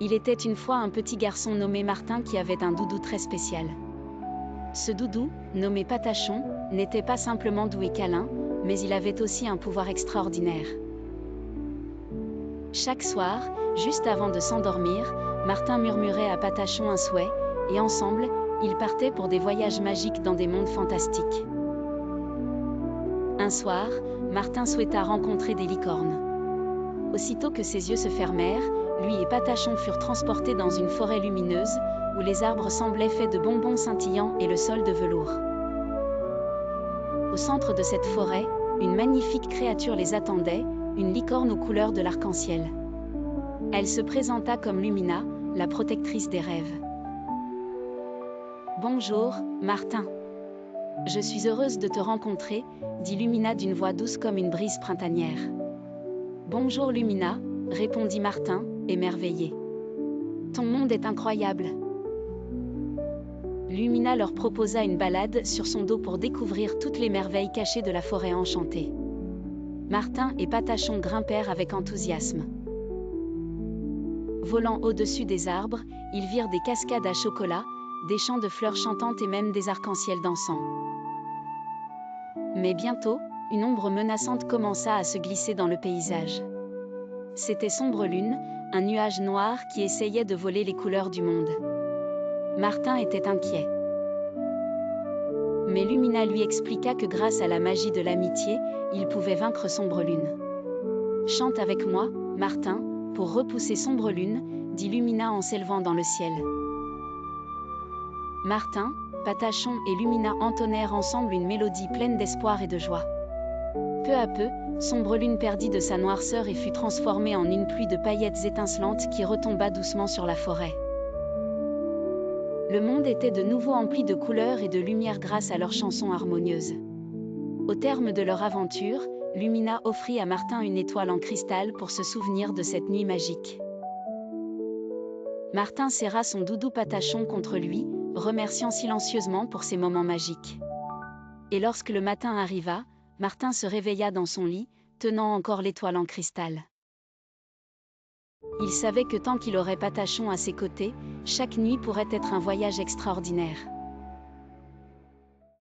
Il était une fois un petit garçon nommé Martin qui avait un doudou très spécial. Ce doudou, nommé Patachon, n'était pas simplement doux et câlin, mais il avait aussi un pouvoir extraordinaire. Chaque soir, juste avant de s'endormir, Martin murmurait à Patachon un souhait, et ensemble, ils partaient pour des voyages magiques dans des mondes fantastiques. Un soir, Martin souhaita rencontrer des licornes. Aussitôt que ses yeux se fermèrent, lui et Patachon furent transportés dans une forêt lumineuse, où les arbres semblaient faits de bonbons scintillants et le sol de velours. Au centre de cette forêt, une magnifique créature les attendait, une licorne aux couleurs de l'arc-en-ciel. Elle se présenta comme Lumina, la protectrice des rêves. « Bonjour, Martin. Je suis heureuse de te rencontrer, » dit Lumina d'une voix douce comme une brise printanière. « Bonjour Lumina, » répondit Martin, émerveillé. « Ton monde est incroyable. » Lumina leur proposa une balade sur son dos pour découvrir toutes les merveilles cachées de la forêt enchantée. Martin et Patachon grimpèrent avec enthousiasme. Volant au-dessus des arbres, ils virent des cascades à chocolat, des champs de fleurs chantantes et même des arcs-en-ciel dansants. Mais bientôt, une ombre menaçante commença à se glisser dans le paysage. C'était Sombre Lune, un nuage noir qui essayait de voler les couleurs du monde. Martin était inquiet. Mais Lumina lui expliqua que grâce à la magie de l'amitié, il pouvait vaincre Sombre Lune. « Chante avec moi, Martin, pour repousser Sombre Lune, » dit Lumina en s'élevant dans le ciel. Martin, Patachon et Lumina entonnèrent ensemble une mélodie pleine d'espoir et de joie. Peu à peu, Sombre Lune perdit de sa noirceur et fut transformée en une pluie de paillettes étincelantes qui retomba doucement sur la forêt. Le monde était de nouveau empli de couleurs et de lumière grâce à leurs chansons harmonieuses. Au terme de leur aventure, Lumina offrit à Martin une étoile en cristal pour se souvenir de cette nuit magique. Martin serra son doudou Patachon contre lui, remerciant silencieusement pour ces moments magiques. Et lorsque le matin arriva, Martin se réveilla dans son lit, tenant encore l'étoile en cristal. Il savait que tant qu'il aurait Patachon à ses côtés, chaque nuit pourrait être un voyage extraordinaire.